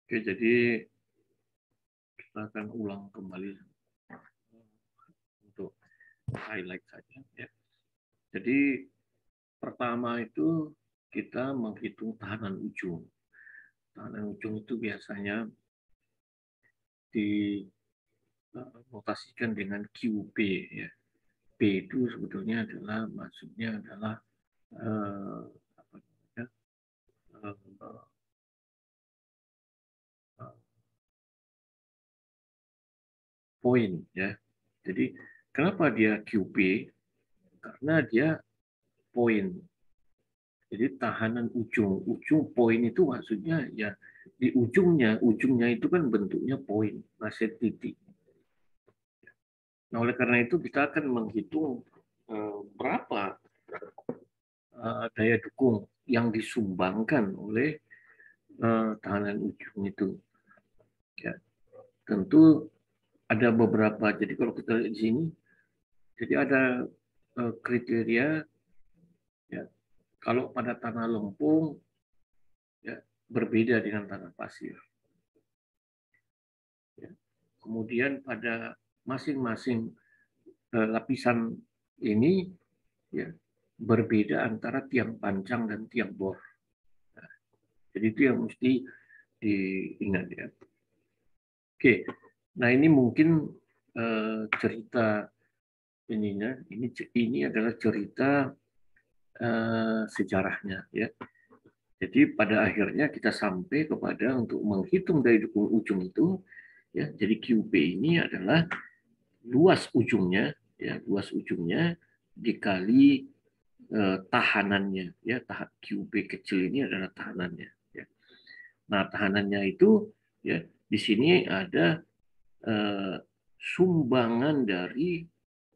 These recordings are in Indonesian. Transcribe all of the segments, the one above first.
Oke, jadi kita akan ulang kembali untuk highlight saja. Ya. Jadi pertama itu kita menghitung tahanan ujung. Tahanan ujung itu biasanya dinotasikan dengan QP. Ya. P itu sebetulnya adalah maksudnya adalah apa namanya, poin, ya. Jadi kenapa dia QP? Karena dia poin. Jadi tahanan ujung, ujung poin itu maksudnya ya di ujungnya itu kan bentuknya poin, masih titik. Nah, oleh karena itu kita akan menghitung berapa daya dukung yang disumbangkan oleh tahanan ujung itu. Ya, tentu ada beberapa. Jadi kalau kita lihat di sini, jadi ada kriteria. Ya, kalau pada tanah lempung ya, berbeda dengan tanah pasir. Ya. Kemudian pada masing-masing lapisan ini ya, berbeda antara tiang pancang dan tiang bor. Nah, jadi itu yang mesti diingat ya. Oke, nah ini mungkin cerita ininya. Ini adalah cerita sejarahnya ya. Jadi pada akhirnya kita sampai kepada untuk menghitung daya dukung ujung itu ya. Jadi QP ini adalah luas ujungnya ya, luas ujungnya dikali tahanannya ya. Tahap QP kecil ini adalah tahanannya ya. Nah, tahanannya itu ya di sini ada sumbangan dari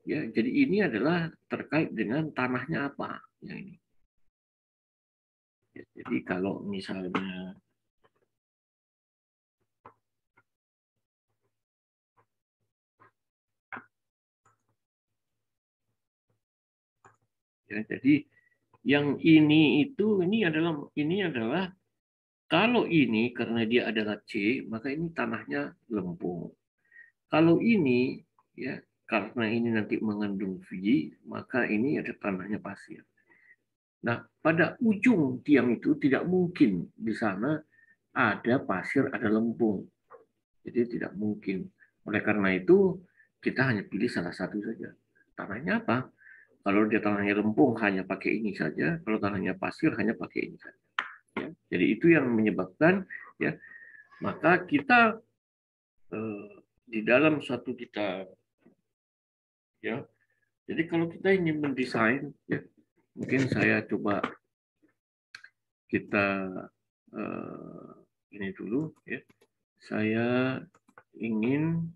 ya. Jadi ini adalah terkait dengan tanahnya apa ya ini. Ya, jadi kalau misalnya ya, jadi yang ini adalah kalau ini karena dia adalah C, maka ini tanahnya lempung. Kalau ini ya karena ini nanti mengandung V, maka ini ada tanahnya pasir. Nah, pada ujung tiang itu tidak mungkin di sana ada pasir, ada lempung. Jadi tidak mungkin. Oleh karena itu, kita hanya pilih salah satu saja. Tanahnya apa? Kalau dia tanahnya lempung, hanya pakai ini saja. Kalau tanahnya pasir, hanya pakai ini saja. Ya. Jadi itu yang menyebabkan, ya, maka kita di dalam suatu kita, ya. Jadi kalau kita ingin mendesain, ya, mungkin saya coba kita ini dulu, ya. Saya ingin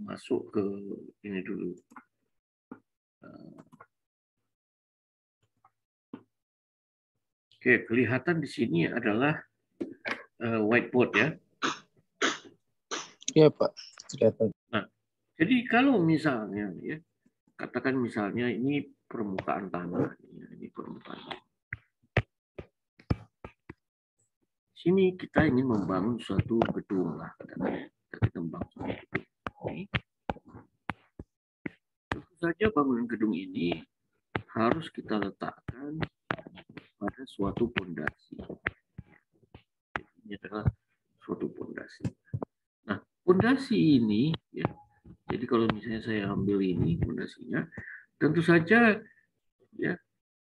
masuk ke ini dulu. Oke, kelihatan di sini adalah whiteboard ya. Iya Pak, kelihatan. Nah, jadi kalau misalnya ya, katakan misalnya ini permukaan tanah, ini permukaan tanah. Sini kita ingin membangun suatu gedung lah, katanya. Kita membangun suatu gedung. Ini. Tentu saja bangunan gedung ini harus kita letakkan pada suatu pondasi. Ini adalah suatu pondasi. Nah, pondasi ini, ya, jadi kalau misalnya saya ambil ini pondasinya, tentu saja, ya,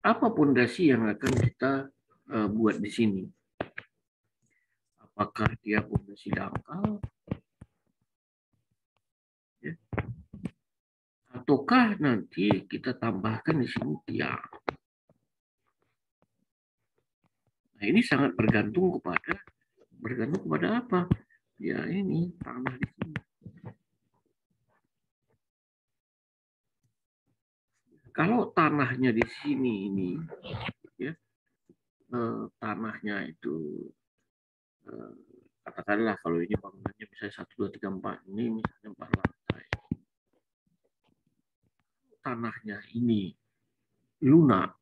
apa pondasi yang akan kita buat di sini? Apakah dia pondasi dangkal, ya, ataukah nanti kita tambahkan di sini tiang? Nah, ini sangat bergantung kepada apa? Ya ini tanah di sini. Kalau tanahnya di sini ini, ya, tanahnya itu katakanlah kalau ini bangunannya bisa 1, 2, 3, 4, ini misalnya 4 lantai. Tanahnya ini lunak,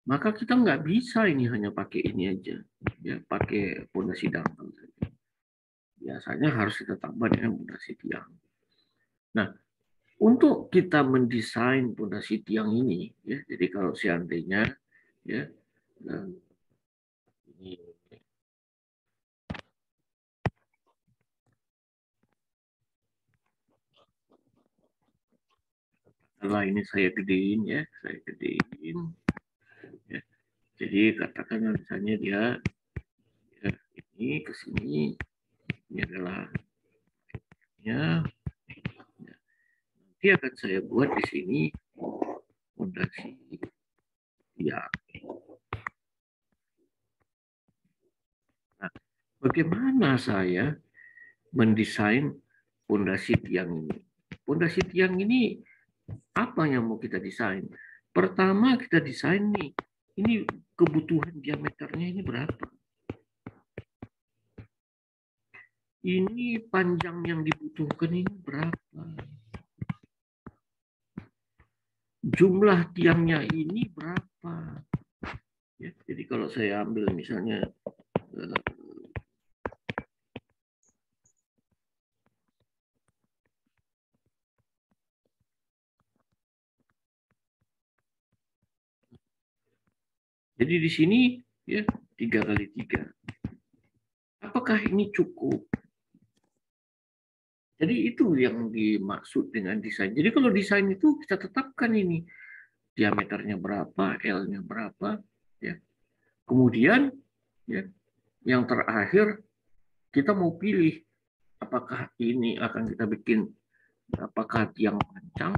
maka kita nggak bisa ini hanya pakai ini aja, ya pakai pondasi dangkal saja. Biasanya harus kita tambah dengan pondasi tiang. Nah, untuk kita mendesain pondasi tiang ini, ya, jadi kalau seandainya, ya, ini setelah ini saya gedein, ya, saya gedein, ya. Jadi katakan misalnya dia, ya, ini ke sini, ini adalah ya, nanti akan saya buat di sini pondasi tiang. Nah, bagaimana saya mendesain pondasi tiang ini? Pondasi tiang ini apa yang mau kita desain? Pertama kita desain nih, ini kebutuhan diameternya ini berapa? Ini panjang yang dibutuhkan ini berapa? Jumlah tiangnya ini berapa? Ya, jadi kalau saya ambil misalnya jadi di sini ya 3x3. Apakah ini cukup? Jadi itu yang dimaksud dengan desain. Jadi kalau desain itu kita tetapkan ini diameternya berapa, L-nya berapa, ya. Kemudian ya, yang terakhir kita mau pilih apakah ini akan kita bikin apakah tiang panjang,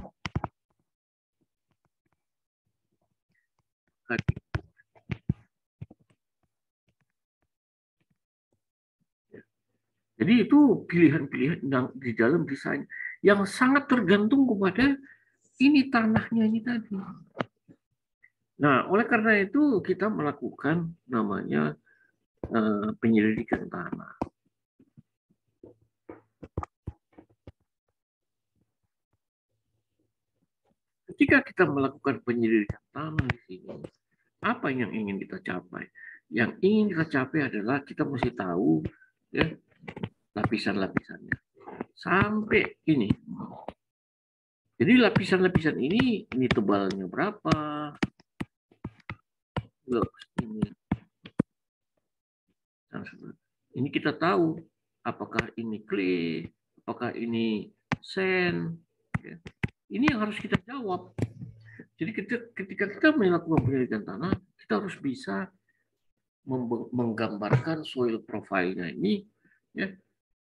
jadi itu pilihan-pilihan di dalam desain yang sangat tergantung kepada ini tanahnya ini tadi. Nah, oleh karena itu kita melakukan namanya penyelidikan tanah. Ketika kita melakukan penyelidikan tanah di sini, apa yang ingin kita capai? Yang ingin kita capai adalah kita mesti tahu ya, lapisan-lapisannya. Sampai ini. Jadi lapisan-lapisan ini tebalnya berapa? Loh, ini kita tahu apakah ini clay, apakah ini sand. Ya. Ini yang harus kita jawab. Jadi ketika kita melakukan penyelidikan tanah, kita harus bisa menggambarkan soil profile-nya ini. Ya.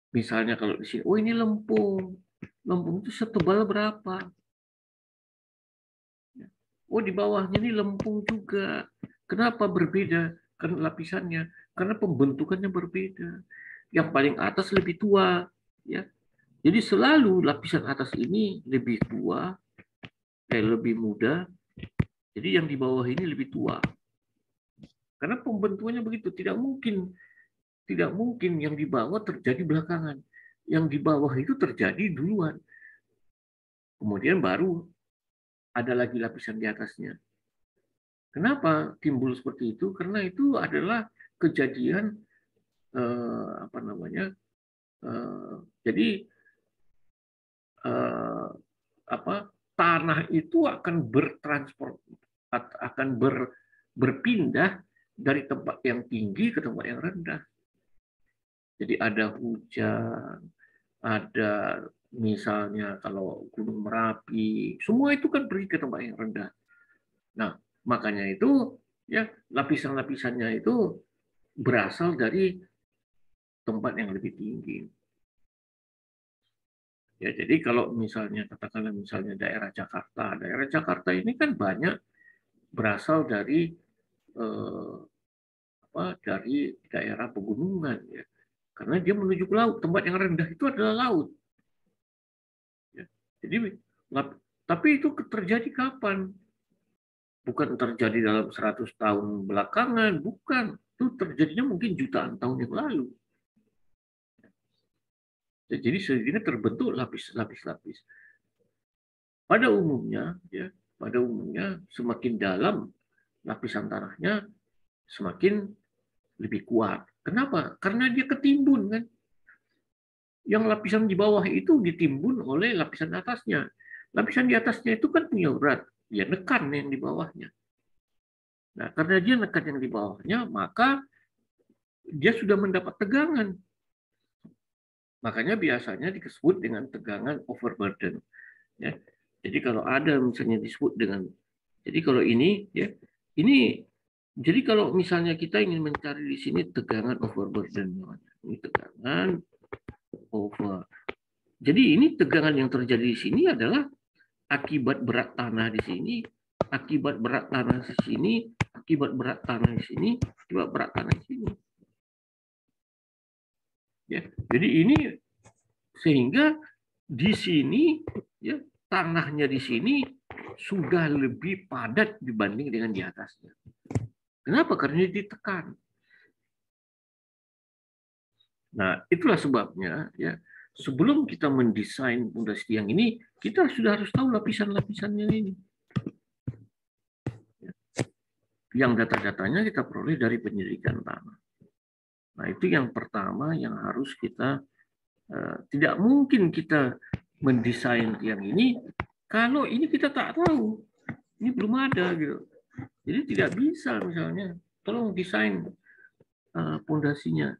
Misalnya kalau di sini, oh ini lempung. Lempung itu setebal berapa? Oh di bawahnya ini lempung juga. Kenapa berbeda? Karena lapisannya, karena pembentukannya berbeda. Yang paling atas lebih tua, ya. Jadi selalu lapisan atas ini lebih tua, lebih muda. Jadi yang di bawah ini lebih tua. Karena pembentukannya begitu, tidak mungkin yang di bawah terjadi belakangan. Yang di bawah itu terjadi duluan. Kemudian baru ada lagi lapisan di atasnya. Kenapa timbul seperti itu? Karena itu adalah kejadian apa namanya? Jadi apa tanah itu akan bertransport akan berpindah dari tempat yang tinggi ke tempat yang rendah. Jadi ada hujan, ada misalnya kalau Gunung Merapi, semua itu kan pergi ke tempat yang rendah. Nah, makanya itu ya lapisan-lapisannya itu berasal dari tempat yang lebih tinggi. Ya, jadi kalau misalnya katakanlah misalnya daerah Jakarta ini kan banyak berasal dari dari daerah pegunungan ya, karena dia menuju ke laut. Tempat yang rendah itu adalah laut. Ya. Jadi, tapi itu terjadi kapan? Bukan terjadi dalam 100 tahun belakangan, bukan. Itu terjadinya mungkin jutaan tahun yang lalu. Jadi sehingga terbentuk lapis-lapis. Pada umumnya, ya, pada umumnya semakin dalam lapisan tanahnya semakin lebih kuat. Kenapa? Karena dia ketimbun kan. Yang lapisan di bawah itu ditimbun oleh lapisan atasnya. Lapisan di atasnya itu kan punya urat, ya nekan yang di bawahnya. Nah, karena dia nekan yang di bawahnya, maka dia sudah mendapat tegangan. Makanya biasanya disebut dengan tegangan overburden. Ya. Jadi kalau ada misalnya disebut dengan, jadi kalau ini, ya, ini, jadi kalau misalnya kita ingin mencari di sini tegangan overburden, ini tegangan over. Jadi ini tegangan yang terjadi di sini adalah akibat berat tanah di sini, akibat berat tanah di sini, akibat berat tanah di sini, akibat berat tanah di sini. Ya, jadi ini sehingga di sini ya tanahnya di sini sudah lebih padat dibanding dengan di atasnya. Kenapa? Karena ditekan. Nah, itulah sebabnya ya sebelum kita mendesain pondasi tiang ini, kita sudah harus tahu lapisan-lapisannya ini. Yang data-datanya kita peroleh dari penyelidikan tanah. Nah, itu yang pertama yang harus kita, tidak mungkin kita mendesain tiang ini kalau ini kita tak tahu. Ini belum ada gitu. Jadi tidak bisa misalnya, tolong desain pondasinya.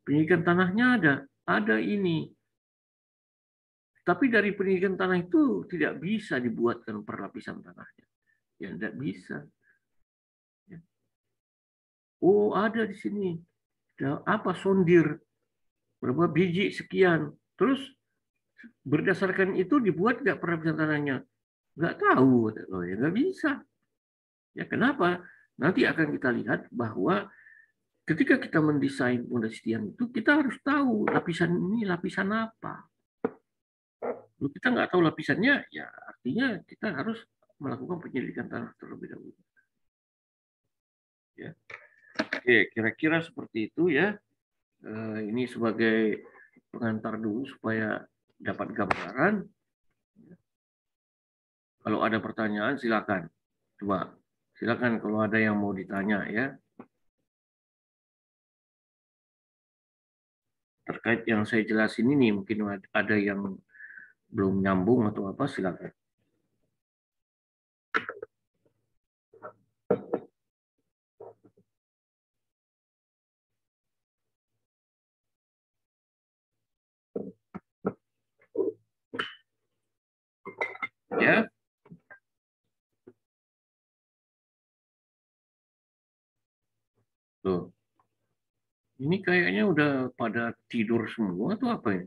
Penyelidikan tanahnya ada ini. Tapi dari penyelidikan tanah itu tidak bisa dibuatkan perlapisan tanahnya. Ya tidak bisa. Oh, ada di sini. Apa sondir? Berapa biji sekian. Terus berdasarkan itu dibuat nggak perlapisan tanahnya? Nggak tahu. Oh, ya nggak bisa. Ya kenapa? Nanti akan kita lihat bahwa ketika kita mendesain pondasi tiang itu, kita harus tahu lapisan ini lapisan apa. Kalau kita nggak tahu lapisannya, ya artinya kita harus melakukan penyelidikan tanah terlebih dahulu. Ya. Oke, kira-kira seperti itu ya. Ini sebagai pengantar dulu supaya dapat gambaran. Kalau ada pertanyaan silakan. Coba silakan kalau ada yang mau ditanya ya. Terkait yang saya jelasin ini mungkin ada yang belum nyambung atau apa silakan. Ya. Tuh. Ini kayaknya udah pada tidur semua atau apa ya?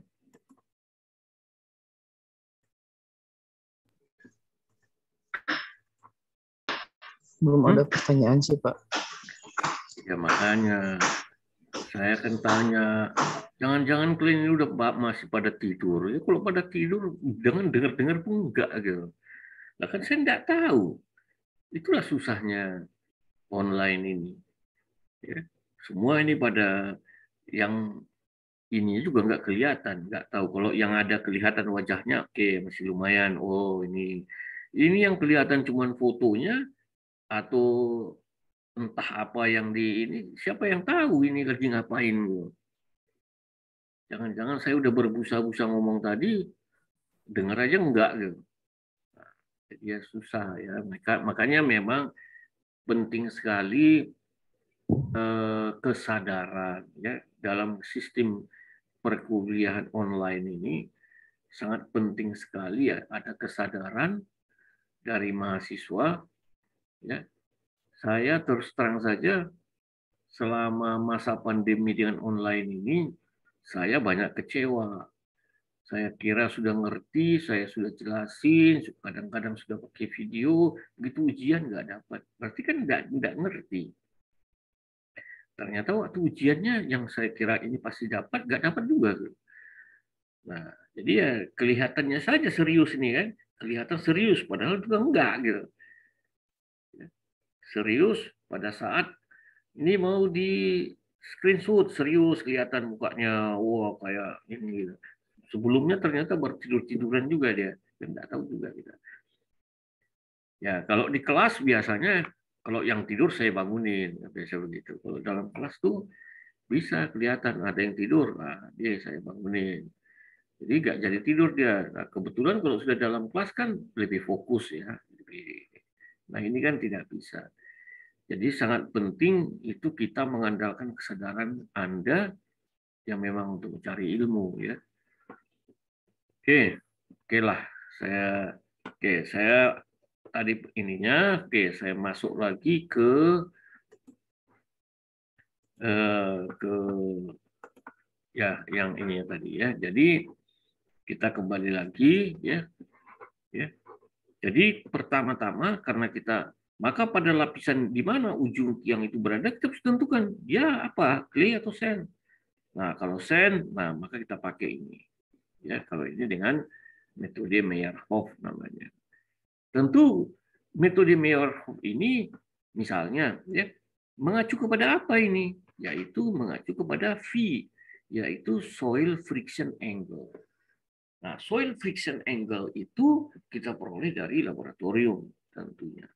Belum ada pertanyaan sih, Pak. Ya makanya saya akan tanya, jangan-jangan kalian ini udah masih pada tidur. Ya kalau pada tidur, jangan dengar-dengar pun enggak gitu. Nah kan saya enggak tahu. Itulah susahnya online ini. Ya. Semua ini pada yang ini juga nggak kelihatan, nggak tahu. Kalau yang ada kelihatan wajahnya, oke, masih lumayan. Oh ini yang kelihatan cuman fotonya atau entah apa yang di ini, siapa yang tahu ini lagi ngapain. Jangan-jangan saya udah berbusa-busa ngomong tadi, dengar aja enggak gitu. Jadi ya susah ya. Makanya memang penting sekali kesadaran ya dalam sistem perkuliahan online ini sangat penting sekali ya ada kesadaran dari mahasiswa ya. Saya terus terang saja selama masa pandemi dengan online ini saya banyak kecewa. Saya kira sudah ngerti, saya sudah jelasin, kadang-kadang sudah pakai video, begitu ujian nggak dapat. Berarti kan nggak ngerti. Ternyata waktu ujiannya yang saya kira ini pasti dapat, nggak dapat juga. Nah, jadi ya kelihatannya saja serius ini kan, kelihatan serius, padahal juga enggak gitu. Serius pada saat ini mau di screenshot serius kelihatan mukanya, wah kayak ini gitu. Sebelumnya ternyata bertidur-tiduran juga dia, dan nggak tahu juga kita. Ya kalau di kelas biasanya Kalau yang tidur saya bangunin, biasa begitu. Kalau dalam kelas tuh bisa kelihatan ada yang tidur, nah, dia saya bangunin. Jadi nggak jadi tidur dia. Nah, kebetulan kalau sudah dalam kelas kan lebih fokus ya. Nah ini kan tidak bisa. Jadi sangat penting itu kita mengandalkan kesadaran Anda yang memang untuk mencari ilmu ya. Oke lah. Saya tadi ininya. Saya masuk lagi ke ya yang ini ya tadi ya. Jadi kita kembali lagi ya. Jadi pertama-tama karena maka pada lapisan di mana ujung yang itu berada kita harus tentukan dia apa, clay atau sand. Nah kalau sand, nah maka kita pakai ini. Ya kalau ini dengan metode Meyerhof namanya. Tentu metode Meyerhof ini misalnya ya mengacu kepada apa ini? Yaitu mengacu kepada V, yaitu soil friction angle. Nah, soil friction angle itu kita peroleh dari laboratorium tentunya.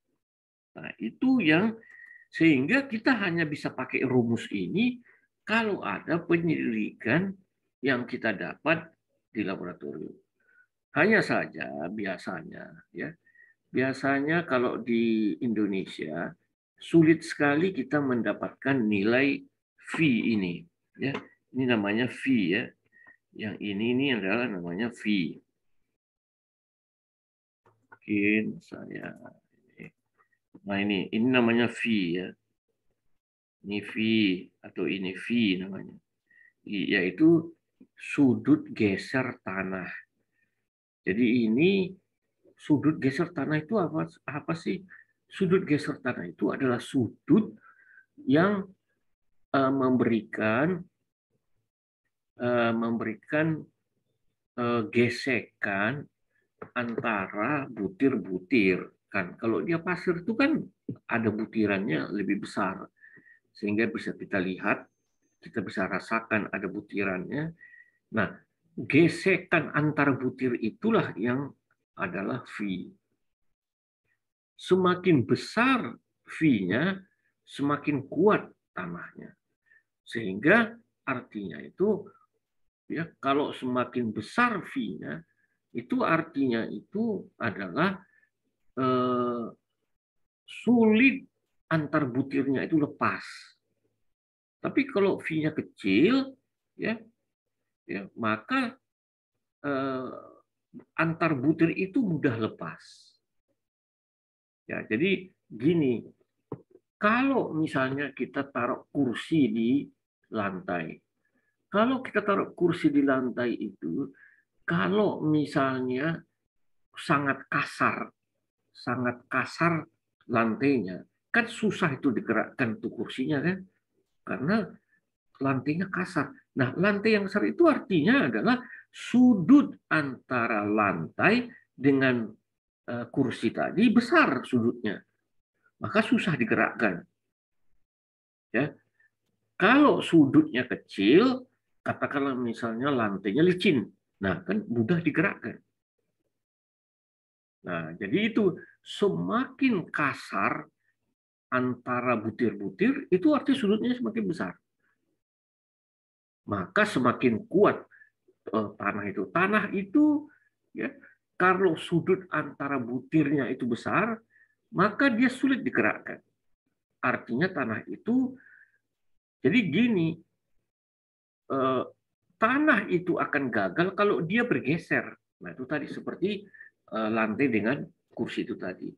Nah, itu yang sehingga kita hanya bisa pakai rumus ini kalau ada penyelidikan yang kita dapat di laboratorium. Hanya saja biasanya kalau di Indonesia sulit sekali kita mendapatkan nilai V ini ya. Ini namanya V ya. Yang ini adalah namanya V. Mungkin saya nah ini namanya V ya. Ini V atau ini V namanya. Yaitu sudut geser tanah. Jadi ini sudut geser tanah itu apa sih? Sudut geser tanah itu adalah sudut yang memberikan gesekan antara butir-butir kan. Kalau dia pasir itu kan ada butirannya lebih besar sehingga bisa kita lihat, kita bisa rasakan ada butirannya. Nah, gesekan antar butir itulah yang adalah V. Semakin besar V-nya, semakin kuat tanahnya. Sehingga artinya itu ya kalau semakin besar V-nya, itu artinya itu adalah sulit antar butirnya itu lepas. Tapi kalau V-nya kecil, ya maka antar butir itu mudah lepas. Ya, jadi gini, kalau misalnya kita taruh kursi di lantai, kalau kita taruh kursi di lantai itu, kalau misalnya sangat kasar lantainya, kan susah itu digerakkan tuh kursinya kan, karena lantainya kasar. Nah, lantai yang kasar itu artinya adalah sudut antara lantai dengan kursi tadi besar sudutnya, maka susah digerakkan. Ya, kalau sudutnya kecil, katakanlah misalnya lantainya licin, nah kan mudah digerakkan. Nah, jadi itu semakin kasar antara butir-butir, itu artinya sudutnya semakin besar. Maka semakin kuat tanah itu. Tanah itu ya kalau sudut antara butirnya itu besar, maka dia sulit digerakkan. Artinya tanah itu jadi gini, tanah itu akan gagal kalau dia bergeser. Nah, itu tadi seperti lantai dengan kursi itu tadi.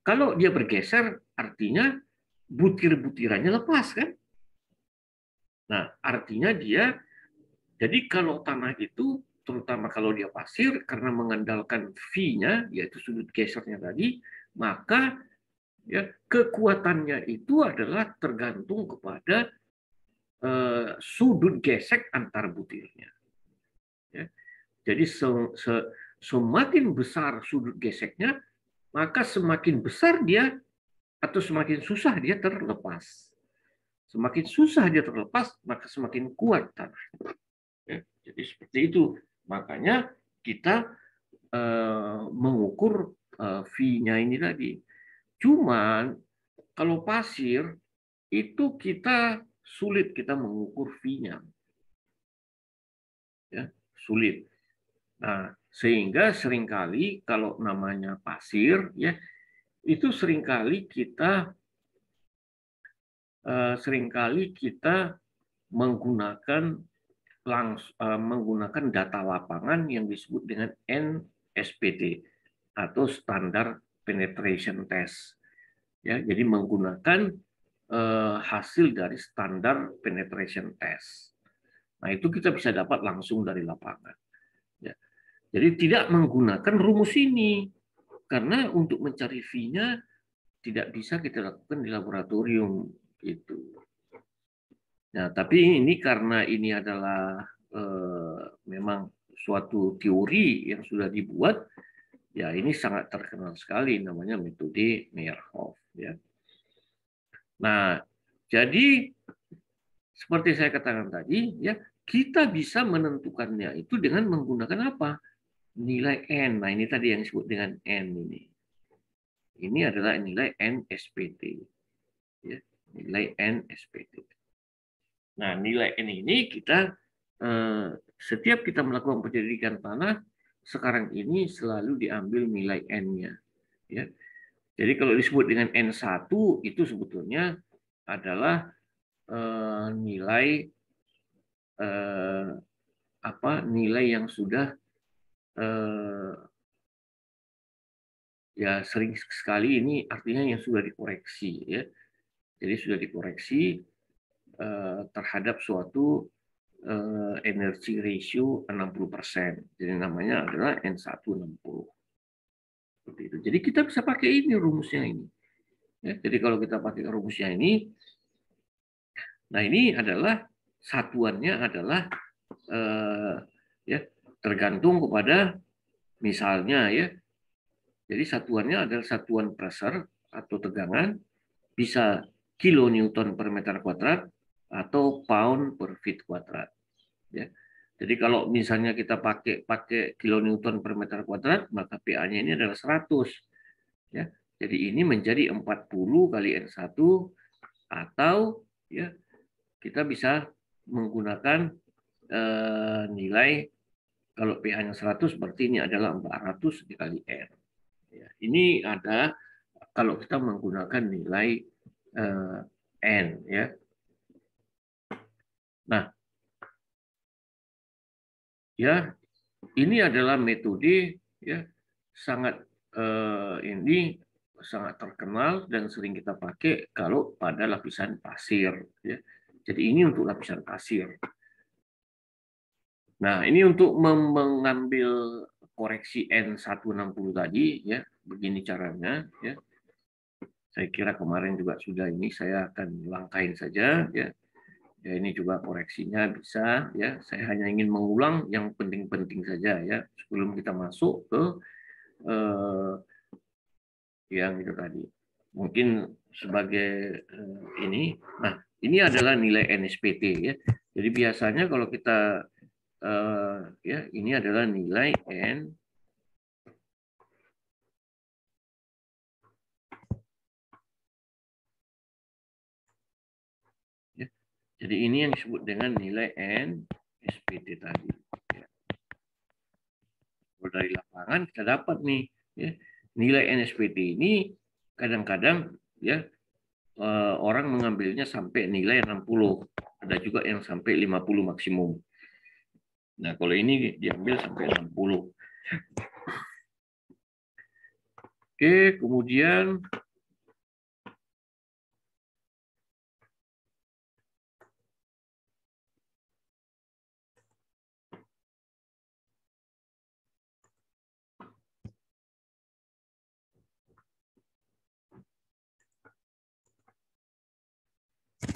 Kalau dia bergeser, artinya butir-butirannya lepas kan? Nah, artinya jadi kalau tanah itu, terutama kalau dia pasir, karena mengandalkan V-nya, yaitu sudut gesernya tadi, maka ya kekuatannya itu adalah tergantung kepada sudut gesek antar butirnya. Ya. Jadi semakin besar sudut geseknya, maka semakin besar dia atau semakin susah dia terlepas. Semakin susah dia terlepas, maka semakin kuat tanah. Ya, jadi seperti itu. Makanya kita mengukur V-nya ini tadi. Cuman Kalau pasir itu kita sulit kita mengukur V-nya. Ya, sulit. Nah, sehingga seringkali kalau namanya pasir ya itu seringkali kita menggunakan data lapangan yang disebut dengan NSPT atau Standard Penetration Test. Ya, jadi menggunakan hasil dari Standard Penetration Test. Nah, itu kita bisa dapat langsung dari lapangan. Ya. Jadi tidak menggunakan rumus ini karena untuk mencari V-nya tidak bisa kita lakukan di laboratorium itu. Nah, tapi ini karena ini adalah memang suatu teori yang sudah dibuat, ya ini sangat terkenal sekali namanya metode Meyerhof. Ya. Nah, jadi seperti saya katakan tadi, ya kita bisa menentukannya itu dengan menggunakan apa? Nilai N. Nah, ini tadi yang disebut dengan N ini. Ini adalah nilai NSPT. Ya, nilai NSPT. Nah, nilai N ini kita setiap kita melakukan penyelidikan tanah, sekarang ini selalu diambil nilai N-nya. Ya. Jadi kalau disebut dengan N1 itu sebetulnya adalah nilai nilai yang sudah ya sering sekali ini artinya yang sudah dikoreksi ya. Jadi sudah dikoreksi terhadap suatu energy ratio 60%. Jadi namanya adalah N160. Seperti itu. Jadi kita bisa pakai ini rumusnya ini. Ya, jadi kalau kita pakai rumusnya ini, nah ini adalah satuannya adalah ya tergantung kepada misalnya ya. Jadi satuannya adalah satuan pressure atau tegangan bisa kilonewton per meter kuadrat atau pound per feet kuadrat. Ya. Jadi kalau misalnya kita pakai kilonewton per meter kuadrat, maka PA-nya ini adalah 100. Ya. Jadi ini menjadi 40 kali N1 atau ya kita bisa menggunakan nilai kalau pH-nya 100 berarti ini adalah 400 dikali N. Ya, ini ada kalau kita menggunakan nilai N ya. Nah, ya ini adalah metode ya sangat ini sangat terkenal dan sering kita pakai kalau pada lapisan pasir ya. Jadi ini untuk lapisan pasir. Nah, ini untuk mengambil koreksi N160 tadi ya, begini caranya ya. Saya kira kemarin juga sudah ini saya akan langkahin saja ya. Ya ini juga koreksinya bisa ya. Saya hanya ingin mengulang yang penting-penting saja ya sebelum kita masuk ke yang itu tadi. Mungkin sebagai ini. Nah, ini adalah nilai NSPT ya. Jadi biasanya kalau kita ya ini adalah nilai N ya. Jadi ini yang disebut dengan nilai N SPT tadi. Ya. Kalau dari lapangan kita dapat nih ya, nilai NSPT ini kadang-kadang ya orang mengambilnya sampai nilai 60. Ada juga yang sampai 50 maksimum. Nah, kalau ini diambil sampai 60. Oke, kemudian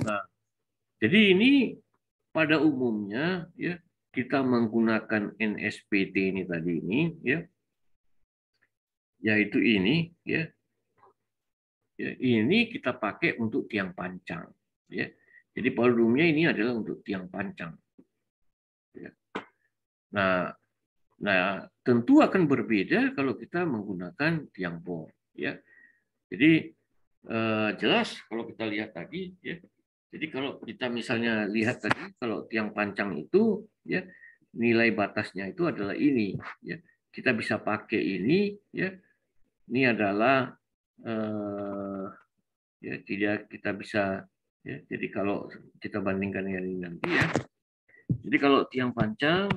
nah, jadi ini pada umumnya ya kita menggunakan NSPT ini tadi ini ya. Yaitu ini ya. Ya, ini kita pakai untuk tiang pancang ya. Jadi volumenya ini adalah untuk tiang pancang. Ya. Nah, tentu akan berbeda kalau kita menggunakan tiang bor ya. Jadi jelas kalau kita lihat tadi, ya. Jadi kalau kita misalnya lihat tadi, kalau tiang pancang itu, ya, nilai batasnya itu adalah ini, ya. Kita bisa pakai ini, ya. Ini adalah ya, tidak kita bisa, ya. Jadi kalau kita bandingkan dengan ini nanti, ya. Jadi kalau tiang pancang,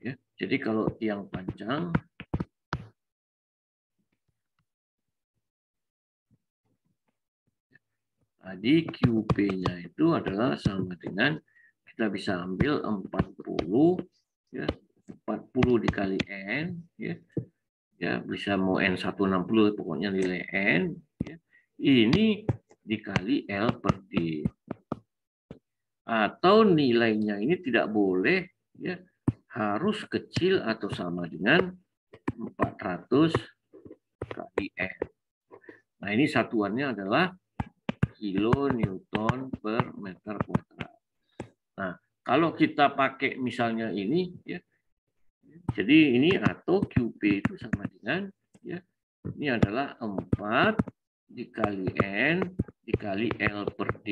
ya. Jadi kalau tiang pancang tadi QP-nya itu adalah sama dengan kita bisa ambil 40, ya, 40 dikali N, ya, ya bisa mau N160 pokoknya nilai N, ya, ini dikali L per D, atau nilainya ini tidak boleh, ya, harus kecil atau sama dengan 400 kali N. Nah, ini satuannya adalah kilonewton per meter kuadrat. Nah, kalau kita pakai misalnya ini, ya, jadi ini atau QP itu sama dengan, ya, ini adalah 4 dikali N dikali L per D,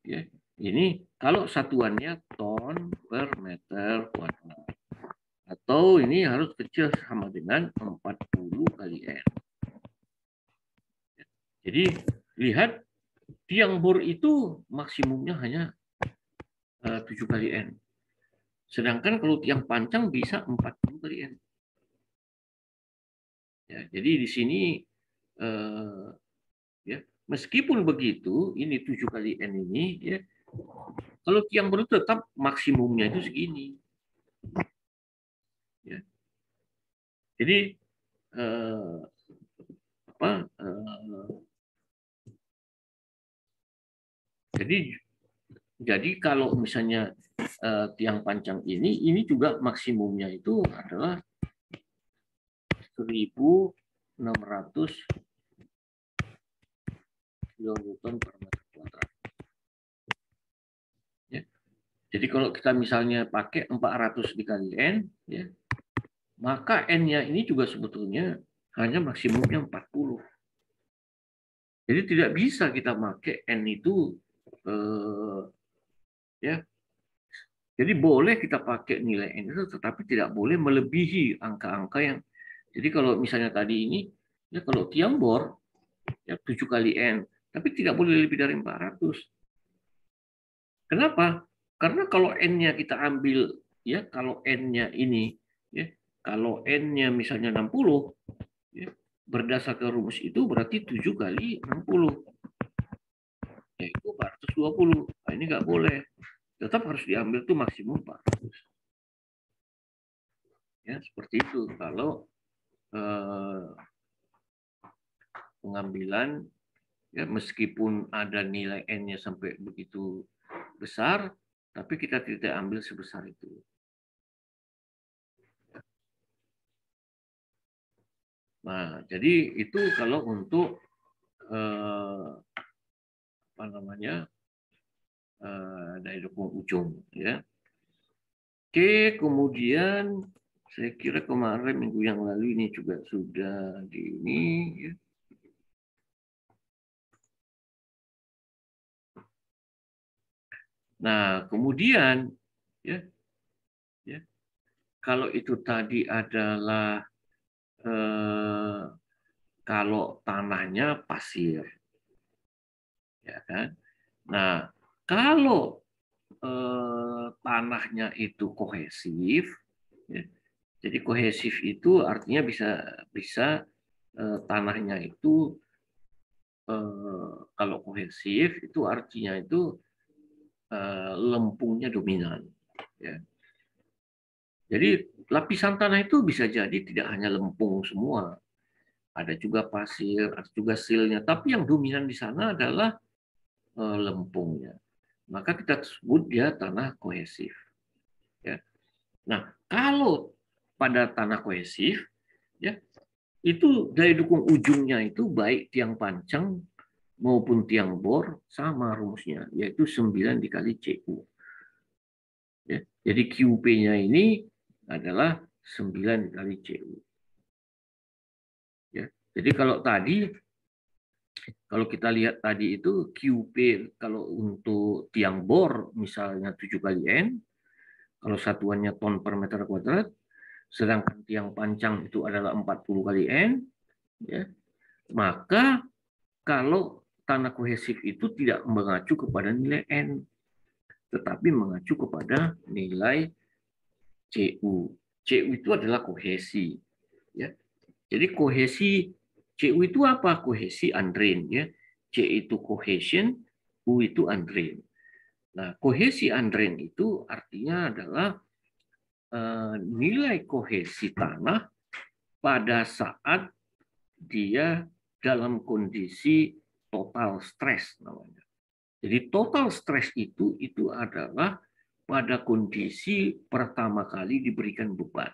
ya. Ini kalau satuannya ton per meter kuadrat. Atau ini harus kecil sama dengan 40 kali N. Jadi lihat tiang bor itu maksimumnya hanya 7 kali N. Sedangkan kalau tiang pancang bisa 40 kali N. Ya, jadi di sini ya, meskipun begitu, ini 7 kali N ini, ya, kalau tiang bor tetap maksimumnya itu segini. Ya. Jadi jadi kalau misalnya tiang pancang ini juga maksimumnya itu adalah 1.600 kilonewton per meter kuadrat. Ya. Jadi kalau kita misalnya pakai 400 dikali N, ya, maka N-nya ini juga sebetulnya hanya maksimumnya 40. Jadi tidak bisa kita pakai N itu, ya. Jadi boleh kita pakai nilai N itu, tetapi tidak boleh melebihi angka-angka yang. Jadi kalau misalnya tadi ini, ya kalau tiang bor, ya 7 kali N, tapi tidak boleh lebih dari 400. Kenapa? Karena kalau N-nya kita ambil, ya kalau N-nya ini, ya kalau N-nya misalnya 60, ya, berdasarkan rumus itu berarti 7 kali 60, yaitu 420. Nah, ini nggak boleh. Tetap harus diambil tuh maksimum 400. Ya, seperti itu. Kalau pengambilan, ya, meskipun ada nilai N-nya sampai begitu besar, tapi kita tidak ambil sebesar itu. Nah, jadi itu kalau untuk apa namanya, daya dukung ujung, ya. Oke, kemudian saya kira kemarin minggu yang lalu ini juga sudah di ini, ya. Nah, kemudian, ya, ya, kalau itu tadi adalah kalau tanahnya pasir, ya kan. Nah, kalau tanahnya itu kohesif, ya, jadi kohesif itu artinya bisa tanahnya itu kalau kohesif itu artinya itu lempungnya dominan. Ya. Jadi lapisan tanah itu bisa jadi tidak hanya lempung semua, ada juga pasir, ada juga silnya. Tapi yang dominan di sana adalah lempungnya. Maka kita sebut dia tanah kohesif. Ya. Nah, kalau pada tanah kohesif, ya, itu daya dukung ujungnya itu baik tiang pancang maupun tiang bor sama rumusnya, yaitu 9 dikali CU. Ya. Jadi QP-nya ini adalah 9 dikali CU. Ya. Jadi kalau kita lihat tadi itu QP kalau untuk tiang bor misalnya 7 kali N, kalau satuannya ton per meter kuadrat, sedangkan tiang pancang itu adalah 40 kali N, ya, maka kalau tanah kohesif itu tidak mengacu kepada nilai N, tetapi mengacu kepada nilai CU. CU itu adalah kohesi. Ya. Jadi kohesi CU itu apa? Kohesi undrained. Ya. C itu cohesion, U itu undrained. Nah, kohesi undrained itu artinya adalah nilai kohesi tanah pada saat dia dalam kondisi total stres namanya. Jadi total stres itu adalah pada kondisi pertama kali diberikan beban.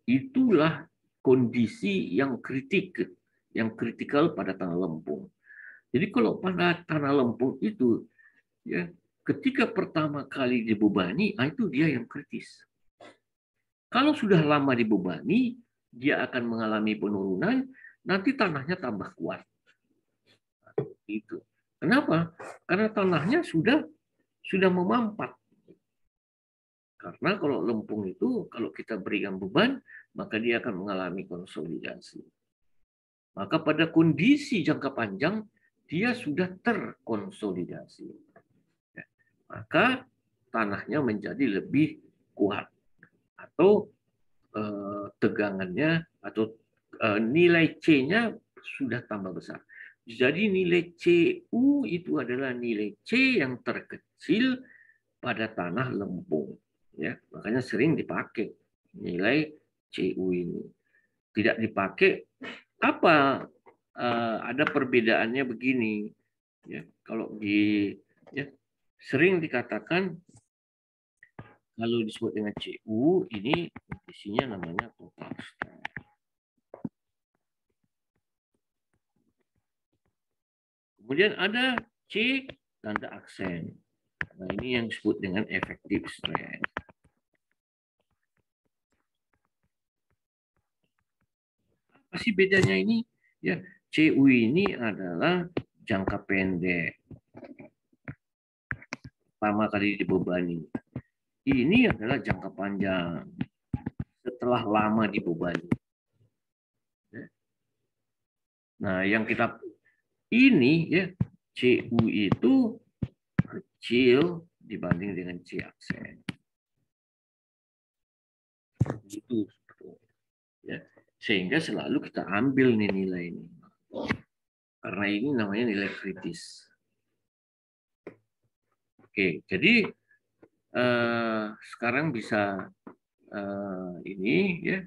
Itulah kondisi yang kritikal pada tanah lempung. Jadi kalau pada tanah lempung itu, ya, ketika pertama kali dibebani, itu dia yang kritis. Kalau sudah lama dibebani, dia akan mengalami penurunan, nanti tanahnya tambah kuat. Itu. Kenapa? Karena tanahnya sudah memampat. Karena kalau lempung itu, kalau kita berikan beban, maka dia akan mengalami konsolidasi. Maka pada kondisi jangka panjang, dia sudah terkonsolidasi. Maka tanahnya menjadi lebih kuat. Atau tegangannya, atau nilai C-nya sudah tambah besar. Jadi nilai CU itu adalah nilai C yang terkecil pada tanah lempung. Ya, makanya sering dipakai nilai CU ini. Tidak dipakai apa? Ada perbedaannya begini. Ya, kalau sering dikatakan kalau disebut dengan CU ini isinya namanya total stress. Kemudian ada C tanda aksen. Nah, ini yang disebut dengan efektif stress. Apa sih bedanya ini? Ya, CU ini adalah jangka pendek. Pertama kali dibebani. Ini adalah jangka panjang. Setelah lama dibebani. Nah, yang kita ini ya CU itu kecil dibanding dengan C aksen. Itu ya. Sehingga selalu kita ambil nih nilai ini. Karena ini namanya nilai kritis. Oke, jadi sekarang bisa ini ya.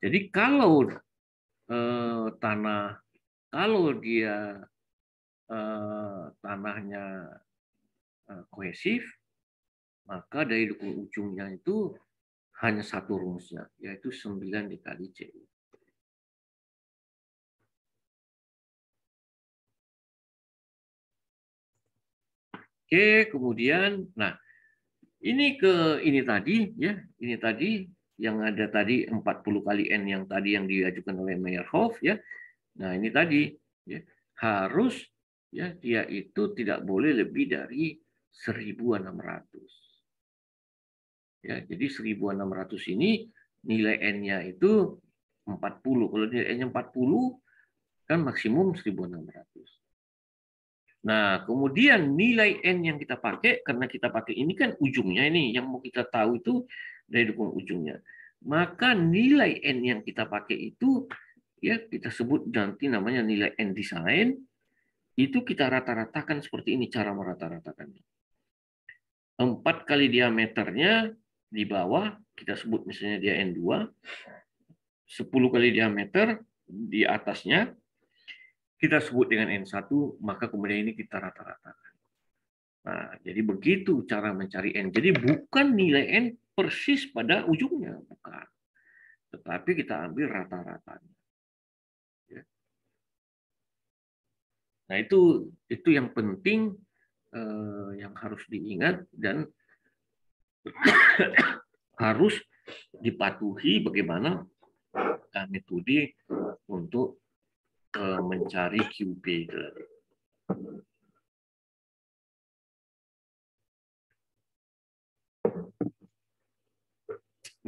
Jadi kalau kalau dia tanahnya kohesif, maka dari dukung ujungnya itu hanya satu rumusnya, yaitu 9 dikali CU. Oke, kemudian, nah ini tadi ya, ini tadi yang ada tadi 40 kali N yang tadi yang diajukan oleh Meyerhof ya. Nah, ini tadi ya, harus ya dia itu tidak boleh lebih dari 1.600. Ya, jadi 1.600 ini nilai N-nya itu 40. Kalau nilai N-nya 40 kan maksimum 1.600. Nah, kemudian nilai N yang kita pakai, karena kita pakai ini kan ujungnya ini, yang mau kita tahu itu dari dukung ujungnya. Maka nilai N yang kita pakai itu, ya kita sebut nanti namanya nilai N design, itu kita rata-ratakan seperti ini cara merata-ratakannya. 4 kali diameternya di bawah, kita sebut misalnya dia N2, 10 kali diameter di atasnya, kita sebut dengan N1, maka kemudian ini kita rata-ratakan. Nah, jadi begitu cara mencari N. Jadi bukan nilai N persis pada ujungnya, bukan. Tetapi kita ambil rata-ratanya. Ya. Nah, itu yang penting yang harus diingat dan harus dipatuhi bagaimana metode untuk mencari QP.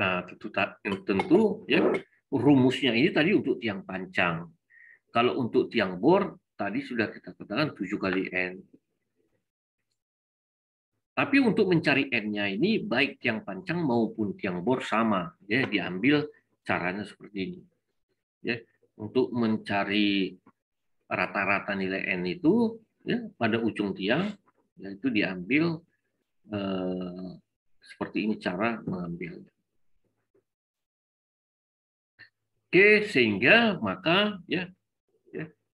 Nah, tentu ya rumusnya ini tadi untuk tiang panjang. Kalau untuk tiang bor tadi sudah kita katakan 7 kali N. Tapi untuk mencari N-nya ini baik tiang panjang maupun tiang bor sama, ya diambil caranya seperti ini. Ya, untuk mencari rata-rata nilai N itu ya pada ujung tiang yaitu diambil seperti ini cara mengambil. Oke, sehingga maka ya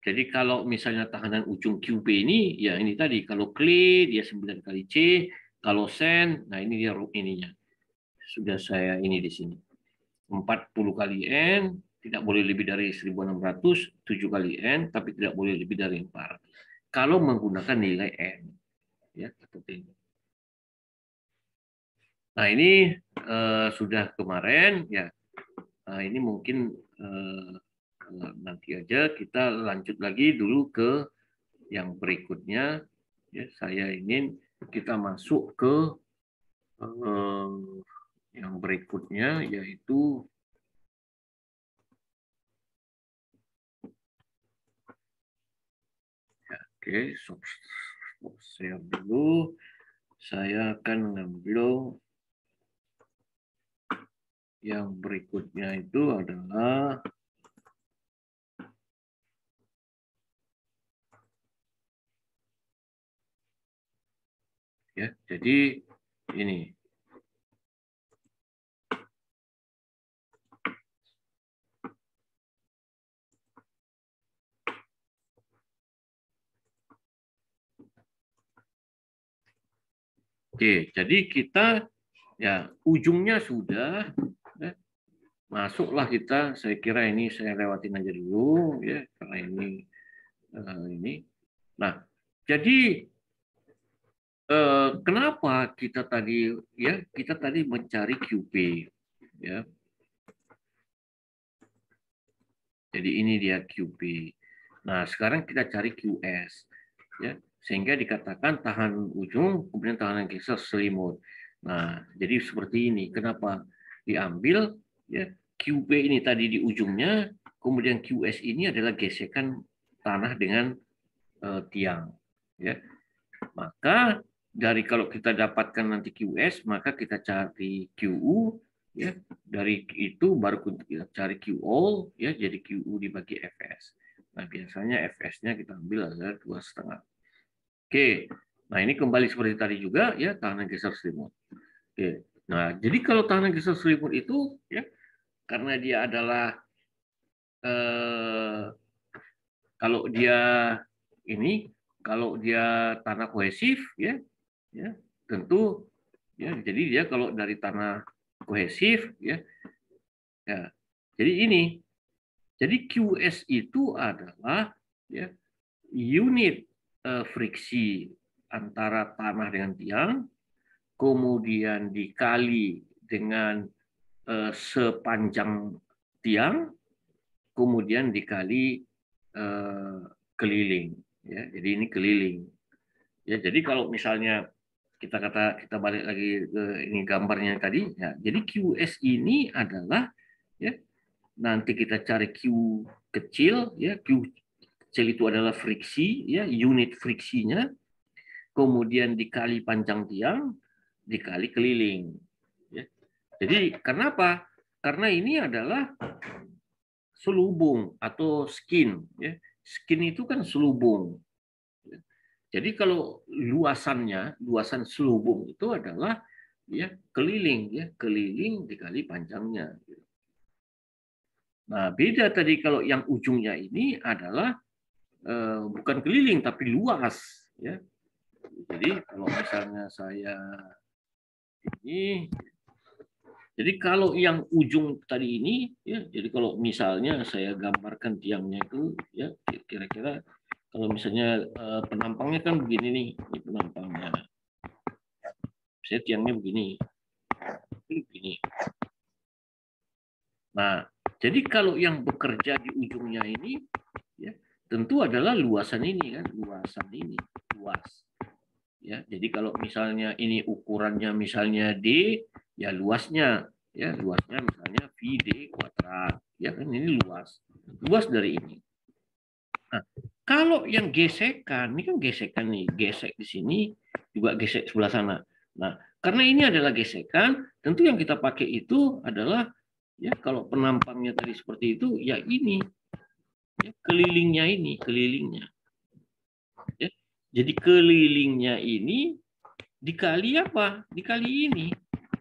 jadi kalau misalnya tahanan ujung QP ini ya ini tadi kalau clay dia 9 kali C, kalau sand nah ini dia ininya. Sudah saya ini di sini. 40 kali N, tidak boleh lebih dari 1600, 7 kali N, tapi tidak boleh lebih dari 4. Kalau menggunakan nilai N. Ya, seperti ini. Nah, ini sudah kemarin, ya. Nah, ini mungkin nanti aja kita lanjut lagi dulu ke yang berikutnya. Ya, saya ingin kita masuk ke yang berikutnya, yaitu oke, stop share dulu. Saya akan mengambil yang berikutnya itu adalah ya, jadi ini. Oke, jadi kita ya ujungnya sudah ya, masuklah kita. Saya kira ini saya lewatin aja dulu ya karena ini. Nah, jadi kenapa kita tadi mencari QP ya. Jadi ini dia QP. Nah, sekarang kita cari QS ya. Sehingga dikatakan tahan ujung kemudian tahanan geser selimut. Nah, jadi seperti ini. Kenapa diambil ya QP ini tadi di ujungnya, kemudian QS ini adalah gesekan tanah dengan tiang ya. Maka dari kalau kita dapatkan nanti QS, maka kita cari QU ya. Dari itu baru kita cari QO ya, jadi QU dibagi FS. Nah, biasanya FS-nya kita ambil adalah 2,5. Oke. Nah, ini kembali seperti tadi juga ya, tahanan geser selimut. Oke. Nah, jadi kalau tahanan geser selimut itu ya karena dia adalah kalau dia tanah kohesif ya tentu ya jadi dia kalau dari tanah kohesif ya jadi ini jadi QS itu adalah ya unit friksi antara tanah dengan tiang kemudian dikali dengan sepanjang tiang kemudian dikali keliling ya jadi ini keliling ya jadi kalau misalnya kita balik lagi ke ini gambarnya tadi ya jadi QS ini adalah ya nanti kita cari Q kecil ya Q kecil itu adalah friksi ya unit friksinya kemudian dikali panjang tiang dikali keliling ya. Jadi kenapa karena ini adalah selubung atau skin ya skin itu kan selubung. Jadi kalau luasan selubung itu adalah ya keliling dikali panjangnya. Nah, beda tadi kalau yang ujungnya ini adalah bukan keliling tapi luas ya. Jadi kalau misalnya saya ini jadi kalau yang ujung tadi ini ya jadi kalau misalnya saya gambarkan tiangnya itu ya kira-kira Kalau misalnya penampangnya kan begini nih, ini penampangnya. Misalnya tiangnya begini, ini begini. Nah, jadi kalau yang bekerja di ujungnya ini, ya, tentu adalah luasan ini kan, luasan ini, luas. Ya, jadi kalau misalnya ini ukurannya misalnya D, ya luasnya misalnya VD kuadrat, ya kan ini luas dari ini. Nah, kalau yang gesekan, ini kan gesekan nih, gesek di sini juga gesek sebelah sana. Nah, karena ini adalah gesekan, tentu yang kita pakai itu adalah ya kalau penampangnya tadi seperti itu, ya ini ya, kelilingnya. Ya. Jadi kelilingnya ini dikali apa? Dikali ini,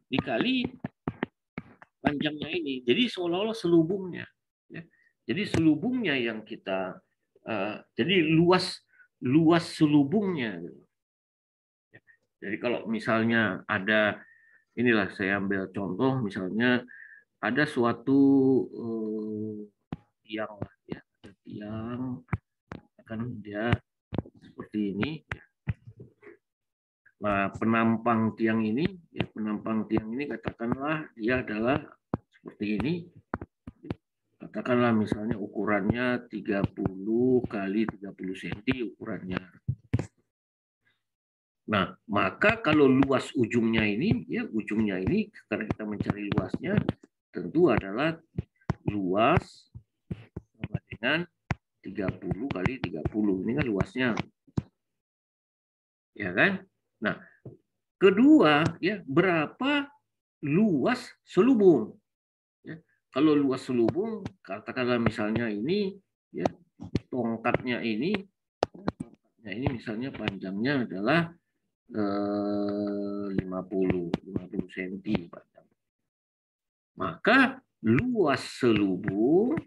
dikali panjangnya ini. Jadi seolah-olah selubungnya. Ya. Jadi selubungnya yang kita, jadi luas selubungnya. Jadi kalau misalnya ada, inilah saya ambil contoh, misalnya ada suatu tiang, ya, tiang akan dia seperti ini. Nah, penampang tiang ini katakanlah dia adalah seperti ini. Katakanlah misalnya ukurannya 30 kali 30 cm ukurannya. Nah, maka kalau luas ujungnya ini, karena kita mencari luasnya, tentu adalah luas sama dengan 30 kali 30. Ini kan luasnya. Ya kan? Nah, kedua, ya, berapa luas selubung? Ya, kalau luas selubung, katakanlah misalnya ini, ya, tongkatnya ini misalnya panjangnya adalah 50 cm panjang. Maka luas selubung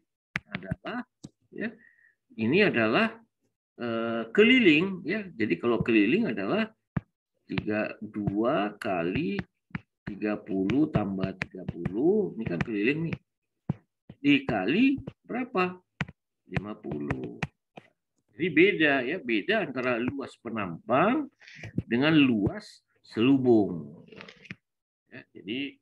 adalah, ya, ini adalah keliling, ya. Jadi kalau keliling adalah 32 kali 30 tambah 30, ini kan keliling nih. Dikali berapa? 50. Jadi beda antara luas penampang dengan luas selubung. Ya, jadi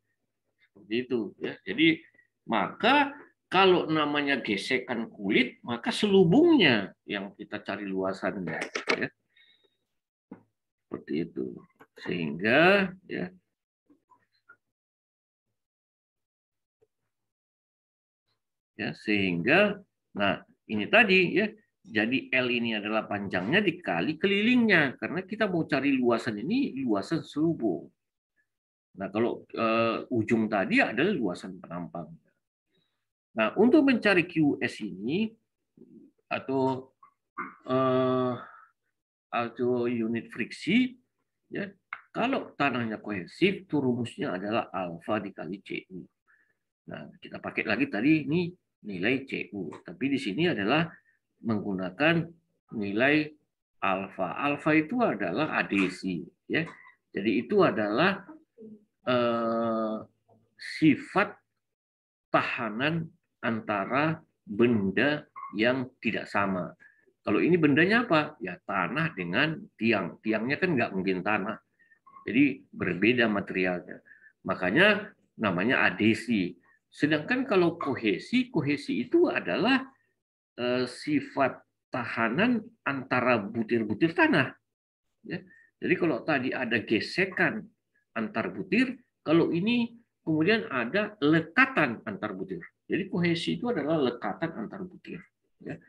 seperti itu. Ya. Jadi maka kalau namanya gesekan kulit, maka selubungnya yang kita cari luasannya. Ya. Seperti itu. Sehingga sehingga nah ini tadi ya. Jadi L ini adalah panjangnya dikali kelilingnya, karena kita mau cari luasan ini, luasan selubung. Nah, kalau ujung tadi adalah luasan penampang. Nah, untuk mencari QS ini atau unit friksi, ya, kalau tanahnya kohesif, itu rumusnya adalah alfa dikali CU. Nah, kita pakai lagi tadi ini nilai CU, tapi di sini adalah menggunakan nilai alfa. Alfa itu adalah adhesi, ya. Jadi itu adalah sifat tahanan antara benda yang tidak sama. Kalau ini bendanya apa? Ya tanah dengan tiang. Tiangnya kan nggak mungkin tanah. Jadi berbeda materialnya. Makanya namanya adhesi. Sedangkan kalau kohesi itu adalah sifat tahanan antara butir-butir tanah. Ya. Jadi kalau tadi ada gesekan antar butir, kalau ini kemudian ada lekatan antar butir. Jadi kohesi itu adalah lekatan antar butir. Ya.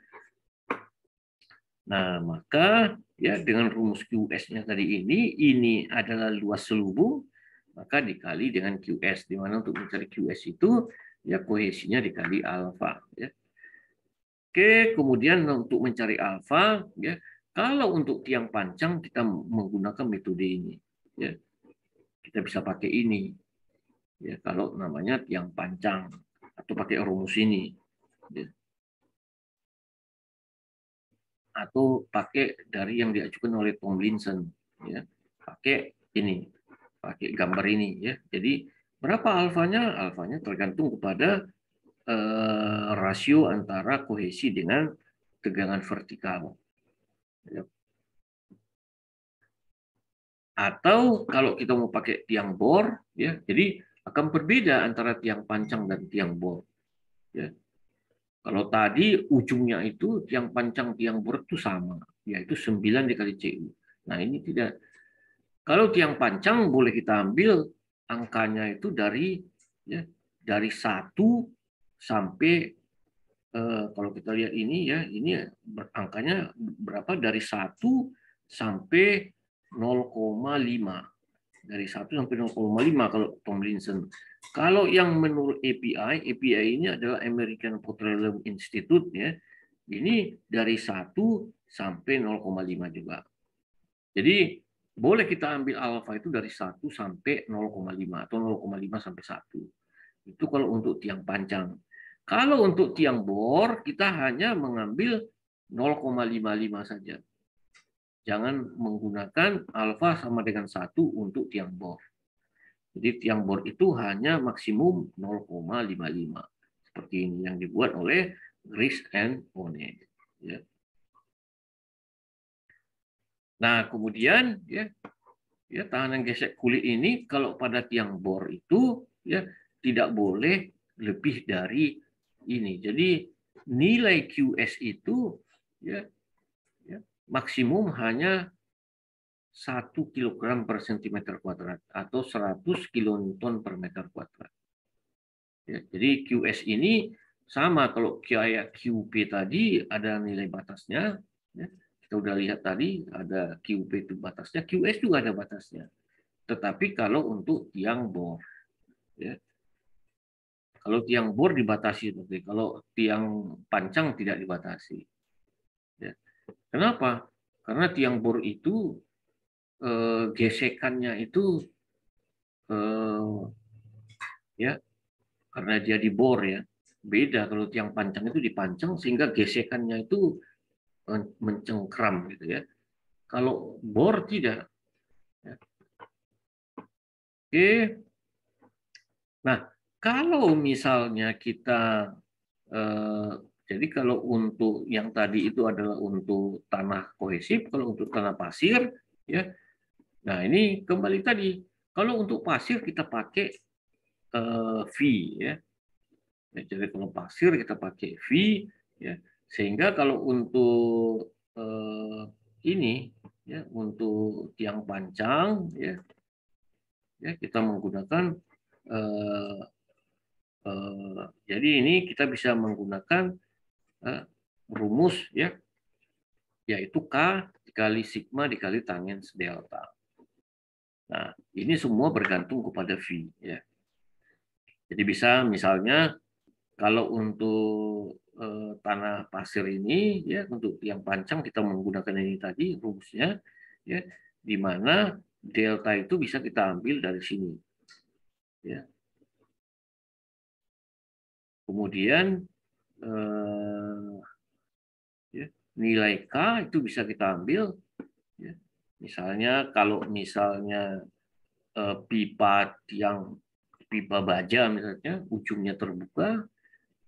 Nah, maka ya dengan rumus QS-nya tadi ini adalah luas selubung, maka dikali dengan QS, di mana untuk mencari QS itu ya kohesinya dikali alfa. Ya. Oke, kemudian untuk mencari alfa, ya, kalau untuk tiang panjang kita menggunakan metode ini, ya, kita bisa pakai ini, ya, kalau namanya tiang panjang atau pakai rumus ini, ya. Atau pakai dari yang diajukan oleh Tomlinson, ya, pakai ini, pakai gambar ini, ya. Jadi berapa alfanya? Alfanya tergantung kepada rasio antara kohesi dengan tegangan vertikal. Ya. Atau kalau kita mau pakai tiang bor, ya, jadi akan berbeda antara tiang panjang dan tiang bor. Ya. Kalau tadi ujungnya itu tiang panjang tiang bor itu sama, yaitu 9 dikali CU. Nah ini tidak. Kalau tiang panjang boleh kita ambil angkanya itu dari ya, dari 1 sampai kalau kita lihat ini ya, ini angkanya berapa dari 1 sampai 0,5. Dari 1 sampai 0,5 kalau Tomlinson. Kalau yang menurut API ini adalah American Petroleum Institute ya. Ini dari 1 sampai 0,5 juga. Jadi boleh kita ambil alfa itu dari 1 sampai 0,5 atau 0,5 sampai 1. Itu kalau untuk tiang panjang. Kalau untuk tiang bor, kita hanya mengambil 0,55 saja. Jangan menggunakan alfa sama dengan 1 untuk tiang bor. Jadi tiang bor itu hanya maksimum 0,55. Seperti ini yang dibuat oleh Gris and One. Ya. Nah, kemudian ya tahanan gesek kulit ini kalau pada tiang bor itu ya tidak boleh lebih dari ini. Jadi nilai QS itu ya maksimum hanya 1 kg per cm kuadrat atau 100 kilonewton per meter kuadrat. Ya, jadi QS ini sama kalau kayak QP tadi ada nilai batasnya. Ya. Kita udah lihat tadi ada QP itu batasnya, QS juga ada batasnya. Tetapi kalau untuk tiang bor, ya. Kalau tiang bor dibatasi, kalau tiang panjang tidak dibatasi. Ya. Kenapa? Karena tiang bor itu gesekannya itu ya karena dia dibor ya beda kalau tiang panjang itu dipancang sehingga gesekannya itu mencengkram gitu ya. Kalau bor tidak. Ya. Oke. Nah, kalau misalnya kita jadi kalau untuk yang tadi itu adalah untuk tanah kohesif, kalau untuk tanah pasir ya. Nah, ini kembali tadi. Kalau untuk pasir kita pakai V ya. Jadi kalau pasir kita pakai V ya. Sehingga kalau untuk ini ya untuk tiang panjang ya kita menggunakan jadi ini kita bisa menggunakan rumus ya yaitu K dikali sigma dikali tangens delta. Nah, ini semua bergantung kepada V ya. Jadi bisa misalnya kalau untuk tanah pasir ini ya untuk tiang panjang kita menggunakan ini tadi rumusnya ya di mana delta itu bisa kita ambil dari sini ya. Kemudian ya, nilai K itu bisa kita ambil ya. Misalnya kalau misalnya pipa baja misalnya ujungnya terbuka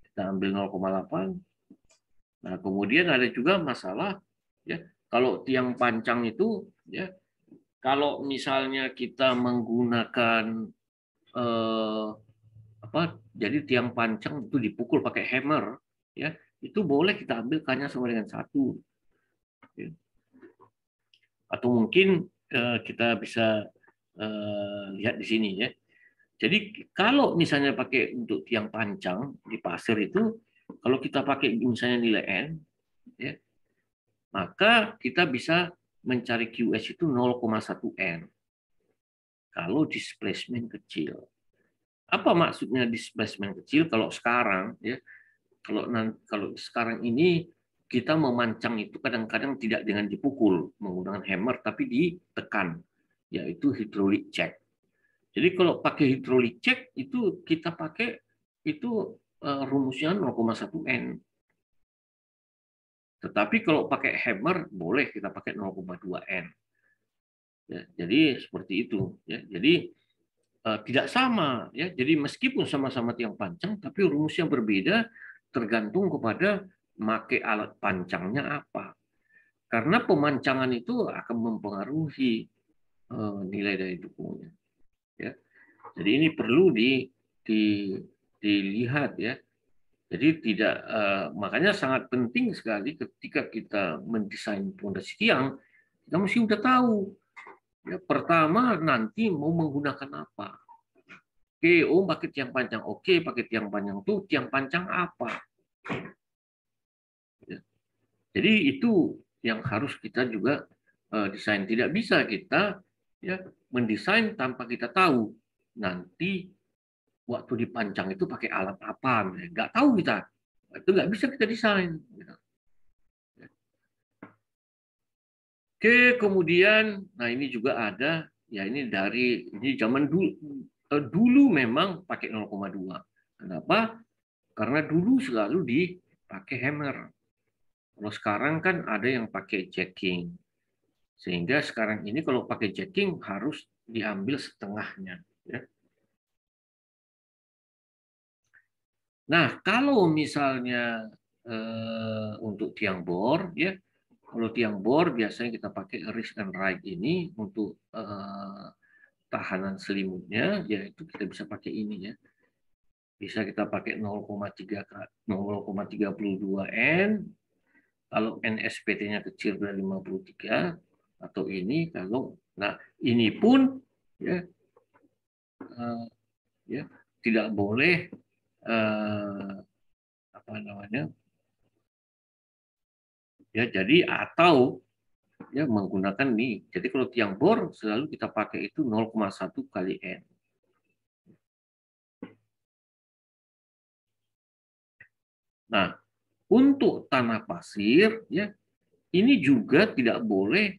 kita ambil 0,8. Nah, kemudian ada juga masalah ya kalau tiang panjang itu ya kalau misalnya kita menggunakan jadi tiang panjang itu dipukul pakai hammer ya itu boleh kita ambil K-nya sama dengan 1 ya. Atau mungkin kita bisa lihat di sini ya. Jadi kalau misalnya pakai untuk tiang panjang di pasir itu kalau kita pakai misalnya nilai N ya maka kita bisa mencari QS itu 0,1 N kalau displacement kecil. Apa maksudnya displacement kecil? Kalau sekarang ya, kalau sekarang ini kita memancang itu kadang-kadang tidak dengan dipukul menggunakan hammer, tapi ditekan, yaitu hydraulic check. Jadi kalau pakai hydraulic check itu kita pakai itu rumusnya 0,1 N. Tetapi kalau pakai hammer boleh kita pakai 0,2 N. Ya, jadi seperti itu. Ya, jadi tidak sama ya jadi meskipun sama-sama tiang panjang tapi rumusnya berbeda tergantung kepada make alat panjangnya apa Karena pemancangan itu akan mempengaruhi nilai daya dukungnya. Ya. Jadi ini perlu dilihat ya. Jadi tidak makanya sangat penting sekali ketika kita mendesain pondasi tiang, kita mesti udah tahu. Ya, pertama nanti mau menggunakan apa. Oke, pakai tiang panjang. Oke, pakai tiang panjang tuh tiang panjang apa? Ya. Jadi itu yang harus kita juga desain. Tidak bisa kita ya mendesain tanpa kita tahu nanti waktu dipancang itu pakai alat apa. Nggak tahu kita. Itu nggak bisa kita desain. Oke, kemudian, nah ini juga ada, ya ini zaman dulu, dulu memang pakai 0,2. Kenapa? Karena dulu selalu dipakai hammer. Kalau sekarang kan ada yang pakai jacking. Sehingga sekarang ini kalau pakai jacking harus diambil setengahnya. Ya. Nah, kalau misalnya untuk tiang bor, ya, kalau tiang bor biasanya kita pakai wrist and ride ini untuk tahanan selimutnya, yaitu kita bisa pakai ini ya. Bisa kita pakai 0,32 N. Kalau NSPT-nya kecil dari 53 atau ini kalau ini pun ya ya tidak boleh apa namanya ya jadi atau ya menggunakan nih. Jadi kalau tiang bor selalu kita pakai itu 0,1 kali N. Nah, untuk tanah pasir ya ini juga tidak boleh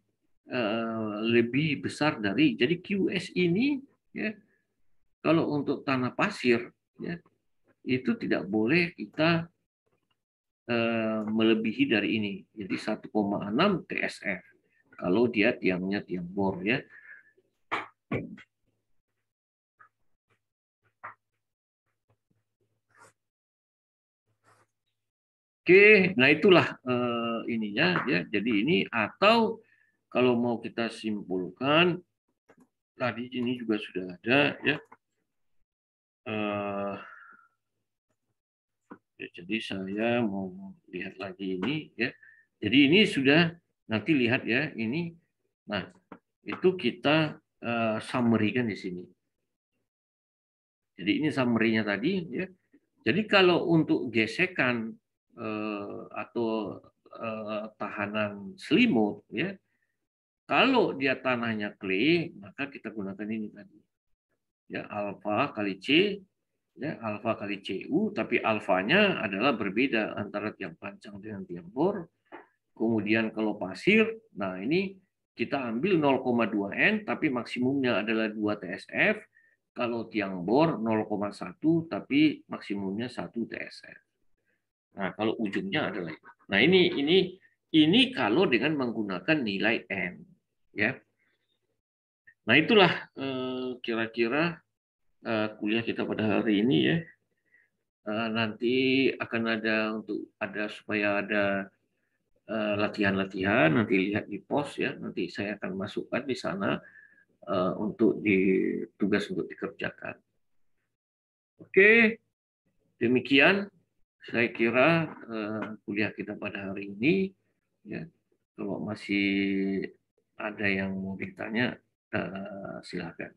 lebih besar dari jadi QS ini ya kalau untuk tanah pasir ya itu tidak boleh kita melebihi dari ini. Jadi 1,6 TSF kalau dia tiangnya tiang bor ya. Oke, nah itulah ininya ya. Jadi ini atau kalau mau kita simpulkan tadi ini juga sudah ada ya. Jadi saya mau lihat lagi ini ya. Jadi ini sudah nanti lihat ya ini. Nah itu kita summary-kan di sini. Jadi ini summary-nya tadi ya. Jadi kalau untuk gesekan atau tahanan selimut ya, kalau dia tanahnya clay maka kita gunakan ini tadi ya alfa kali C ya alfa kali CU tapi alfanya adalah berbeda antara tiang panjang dengan tiang bor. Kemudian kalau pasir, nah ini kita ambil 0,2 N tapi maksimumnya adalah 2 TSF. Kalau tiang bor 0,1 tapi maksimumnya 1 TSF. Nah, kalau ujungnya adalah itu. Nah, ini kalau dengan menggunakan nilai N, ya. Nah, itulah kira-kira kuliah kita pada hari ini ya. Nanti akan ada supaya ada latihan-latihan, nanti lihat di pos ya. Nanti saya akan masukkan di sana untuk tugas untuk dikerjakan. Oke, demikian saya kira kuliah kita pada hari ini. Ya, kalau masih ada yang mau ditanya, silakan.